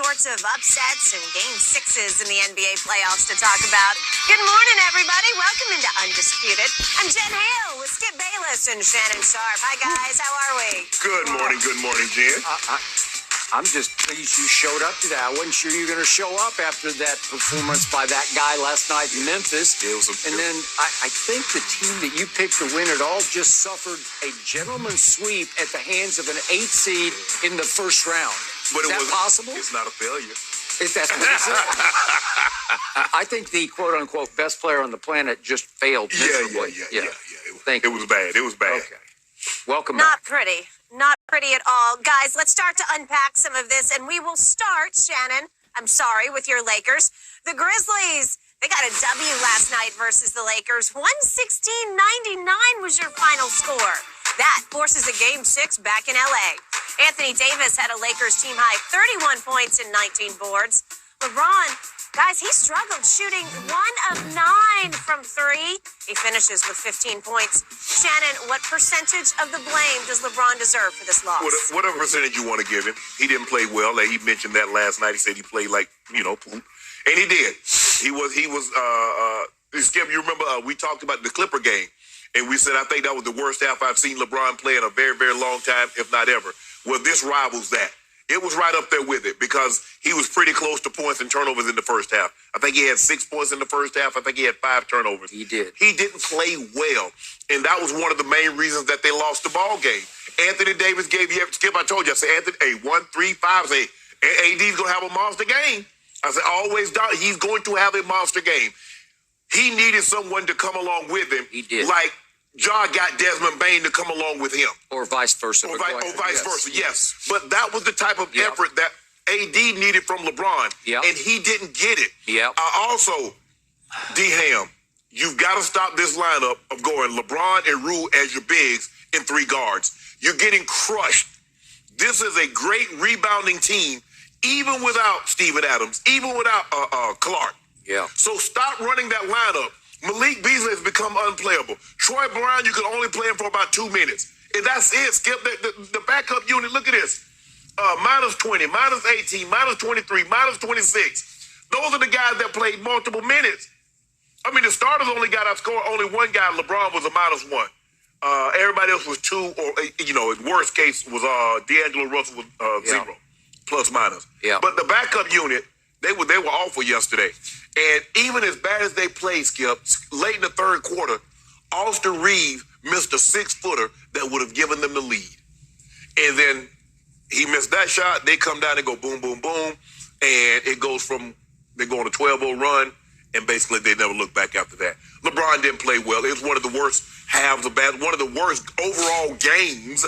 sorts of upsets and game sixes in the NBA playoffs to talk about. Good morning, everybody. Welcome into Undisputed. I'm Jen Hale with Skip Bayless and Shannon Sharp. Hi, guys. How are we? Good morning, Jen. I'm just pleased you showed up today. I wasn't sure you were going to show up after that performance by that guy last night in Memphis. And then I think the team that you picked to win it all just suffered a gentleman's sweep at the hands of an 8 seed in the first round. But Is that possible? It's not a failure. That's what it is. I think the quote-unquote best player on the planet just failed miserably. Yeah. It was bad. Okay. Welcome Not back. pretty. Not pretty at all. Guys, let's start to unpack some of this, and we will start, Shannon, I'm sorry, with your Lakers. The Grizzlies, they got a W last night versus the Lakers. 116-99 was your final score. That forces a Game 6 back in L.A. Anthony Davis had a Lakers team-high 31 points and 19 boards. LeBron, guys, he struggled shooting 1 of 9 from 3. He finishes with 15 points. Shannon, what percentage of the blame does LeBron deserve for this loss? Whatever percentage you want to give him. He didn't play well. He mentioned that last night. He said he played like, poop. And he did. Skip, you remember we talked about the Clipper game. And we said, I think that was the worst half I've seen LeBron play in a very, very long time, if not ever. Well, this rivals that. It was right up there with it because he was pretty close to points and turnovers in the first half. I think he had 6 points in the first half. I think he had 5 turnovers. He did. He didn't play well. And that was one of the main reasons that they lost the ball game. Anthony Davis gave you, Skip, I told you, I said, Anthony, 1, 3, 5, I say, AD's going to have a monster game. I said, always, he's going to have a monster game. He needed someone to come along with him. He did. Like Jar got Desmond Bain to come along with him. Or vice versa. Or vice versa, yes. But that was the type of effort that AD needed from LeBron. And he didn't get it. Also, D-Ham, you've got to stop this lineup of going LeBron and Rue as your bigs and 3 guards. You're getting crushed. This is a great rebounding team, even without Steven Adams, even without Clark. So stop running that lineup. Malik Beasley has become unplayable. Troy Brown, you can only play him for about 2 minutes. And that's it. Skip the backup unit. Look at this. Minus 20, minus 18, minus 23, minus 26. Those are the guys that played multiple minutes. I mean, the starters only got outscored. Only one guy, LeBron, was a -1. Everybody else was 2, or, in worst case was D'Angelo Russell was 0, plus minus. But the backup unit, they were awful yesterday. And even as bad as they played, Skip, late in the third quarter, Austin Reeves missed a 6-footer that would have given them the lead. And then he missed that shot. They come down and go boom, boom, boom. And it goes from, they go on a 12-0 run, and basically they never look back after that. LeBron didn't play well. It was one of the worst halves of one of the worst overall games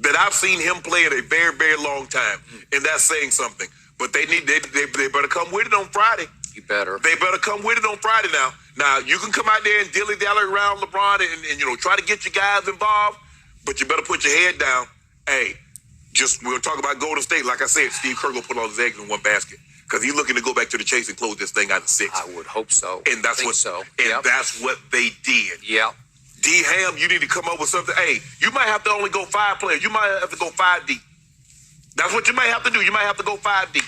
that I've seen him play in a very, very long time. And that's saying something. But they better come with it on Friday. You better. They better come with it on Friday now. Now, you can come out there and dilly-dally around LeBron and try to get your guys involved, but you better put your head down. Hey, we'll talk about Golden State. Like I said, Steve Kerr will put all his eggs in one basket because he's looking to go back to the chase and close this thing out of 6. I would hope so. And that's that's what they did. D-Ham, you need to come up with something. Hey, you might have to only go 5 players. You might have to go 5 deep. That's what you might have to do. You might have to go 5 deep.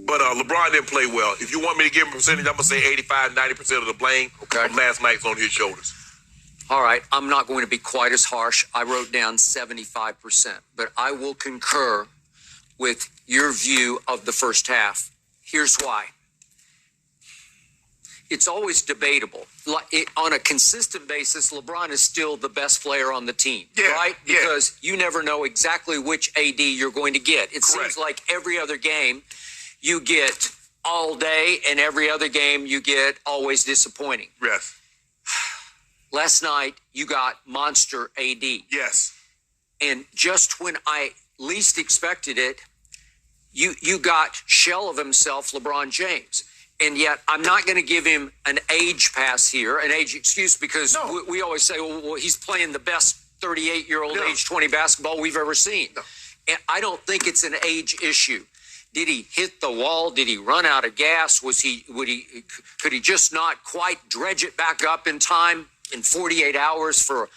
But LeBron didn't play well. If you want me to give him a percentage, I'm going to say 85, 90% of the blame from last night's on his shoulders. All right. I'm not going to be quite as harsh. I wrote down 75%. But I will concur with your view of the first half. Here's why. It's always debatable. On a consistent basis, LeBron is still the best player on the team, right? Because you never know exactly which AD you're going to get. It seems like every other game you get all day, and every other game you get always disappointing. Yes. Last night, you got monster AD. Yes. And just when I least expected it, you got shell of himself, LeBron James. And yet, I'm not going to give him an age pass here, an age excuse, because we always say, well, he's playing the best 38-year-old age 20 basketball we've ever seen. And I don't think it's an age issue. Did he hit the wall? Did he run out of gas? Could he just not quite dredge it back up in time in 48 hours for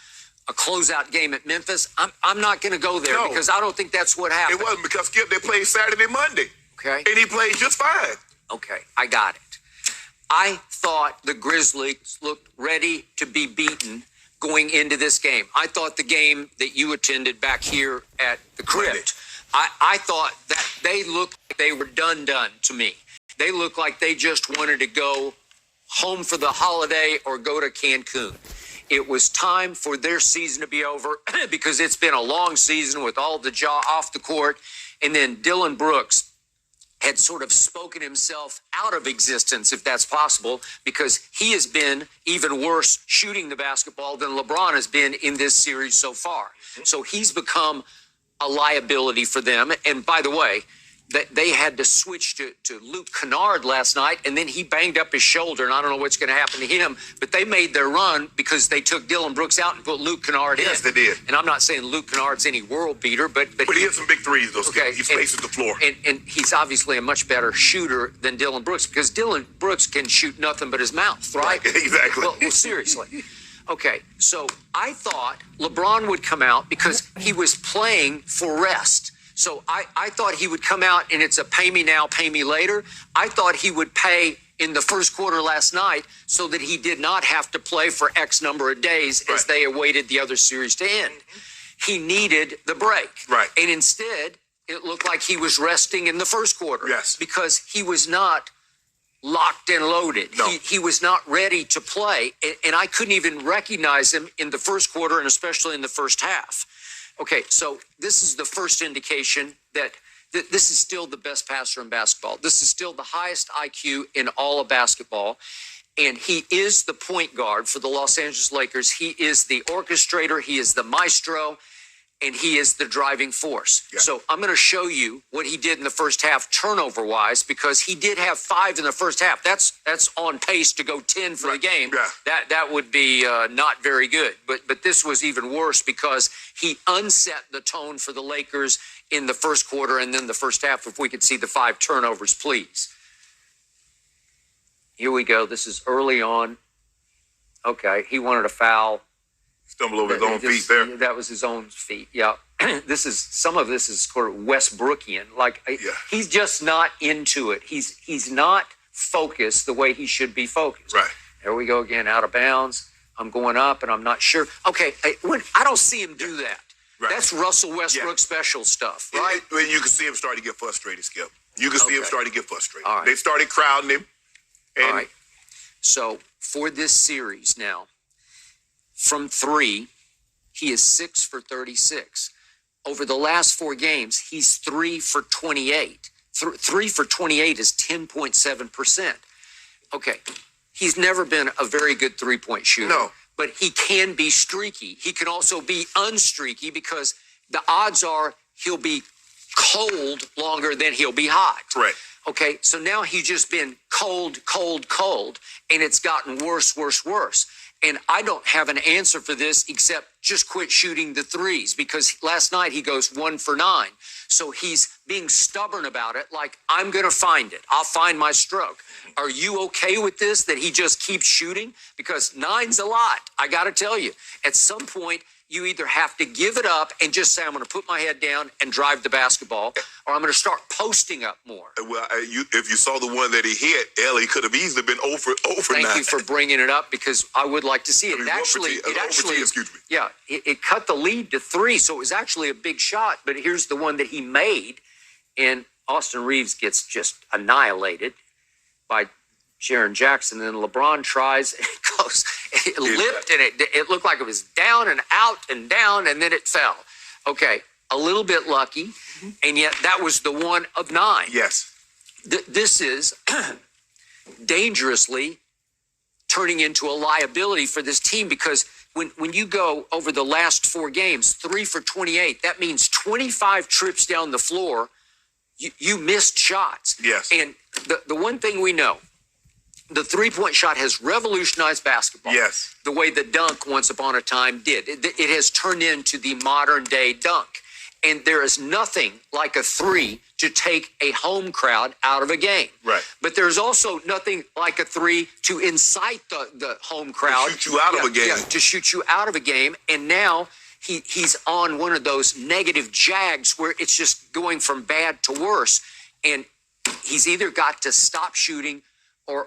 a closeout game at Memphis? I'm not going to go there because I don't think that's what happened. It wasn't because, Skip, they played Saturday, Monday. Okay. And he played just fine. Okay, I got it. I thought the Grizzlies looked ready to be beaten going into this game. I thought the game that you attended back here at the Crypt, I thought that they looked like they were done to me. They looked like they just wanted to go home for the holiday or go to Cancun. It was time for their season to be over because it's been a long season with all the jaw off the court. And then Dillon Brooks had sort of spoken himself out of existence, if that's possible, because he has been even worse shooting the basketball than LeBron has been in this series so far. So he's become a liability for them. And by the way, that they had to switch to Luke Kennard last night, and then he banged up his shoulder, and I don't know what's going to happen to him, but they made their run because they took Dillon Brooks out and put Luke Kennard in. Yes, they did. And I'm not saying Luke Kennard's any world beater, but he hit some big threes, though. Okay. He spaces the floor. And he's obviously a much better shooter than Dillon Brooks because Dillon Brooks can shoot nothing but his mouth, right? Exactly. Well, seriously. Okay, so I thought LeBron would come out because he was playing for rest. So I thought he would come out and it's a pay me now, pay me later. I thought he would pay in the first quarter last night so that he did not have to play for X number of days as they awaited the other series to end. He needed the break. Right. And instead, it looked like he was resting in the first quarter. Yes. Because he was not locked and loaded. No. He was not ready to play. And I couldn't even recognize him in the first quarter and especially in the first half. Okay, so this is the first indication that this is still the best passer in basketball. This is still the highest IQ in all of basketball. And he is the point guard for the Los Angeles Lakers. He is the orchestrator. He is the maestro. And he is the driving force. Yeah. So I'm going to show you what he did in the first half turnover-wise because he did have 5 in the first half. That's on pace to go 10 for the game. Yeah. That would be not very good. But this was even worse because he unset the tone for the Lakers in the first quarter and then the first half. If we could see the 5 turnovers, please. Here we go. This is early on. Okay, he wanted a foul. Stumble over his own feet there. That was his own feet. Yeah. Some of this is sort of Westbrookian. He's just not into it. He's not focused the way he should be focused. Right. There we go again, out of bounds. I'm going up and I'm not sure. Okay. I don't see him do that. Right. That's Russell Westbrook special stuff, right? You can see him starting to get frustrated, Skip. You can see him starting to get frustrated. All right. They started crowding him. All right. So for this series now, from 3, he is 6 for 36. Over the last 4 games, he's 3 for 28. 3 for 28 is 10.7%. Okay, he's never been a very good three-point shooter. No. But he can be streaky. He can also be unstreaky because the odds are he'll be cold longer than he'll be hot. Right. Okay, so now he's just been cold, and it's gotten worse. And I don't have an answer for this except just quit shooting the threes because last night he goes 1 for 9. So he's being stubborn about it, like, I'm going to find it. I'll find my stroke. Are you okay with this, that he just keeps shooting? Because 9's a lot. I got to tell you, at some point, you either have to give it up and just say, I'm going to put my head down and drive the basketball, or I'm going to start posting up more. Well, if you saw the one that he hit, Ellie could have easily been over 9. Thank you for bringing it up because I would like to see it. It cut the lead to 3, so it was actually a big shot. But here's the one that he made, and Austin Reeves gets just annihilated by Jaren Jackson. And then LeBron tries, and it goes, it lipped, and it looked like it was down and out and down, and then it fell. Okay, a little bit lucky, and yet that was the 1 of 9. Yes. This is dangerously turning into a liability for this team because when you go over the last 4 games, 3 for 28, that means 25 trips down the floor, you missed shots. Yes. And the one thing we know, the three-point shot has revolutionized basketball. Yes. The way the dunk once upon a time did. It has turned into the modern-day dunk. And there is nothing like a 3 to take a home crowd out of a game. Right. But there's also nothing like a 3 to incite the home crowd. To shoot you out of a game. Yeah, to shoot you out of a game. And now he's on one of those negative jags where it's just going from bad to worse. And he's either got to stop shooting or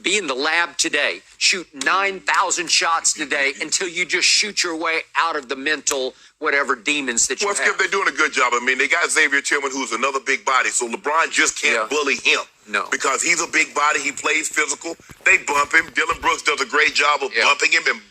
be in the lab today, shoot 9,000 shots today until you just shoot your way out of the mental whatever demons that you have. Skip, they're doing a good job. I mean, they got Xavier Tillman, who's another big body, so LeBron just can't bully him. No. Because he's a big body, he plays physical. They bump him. Dylan Brooks does a great job of bumping him and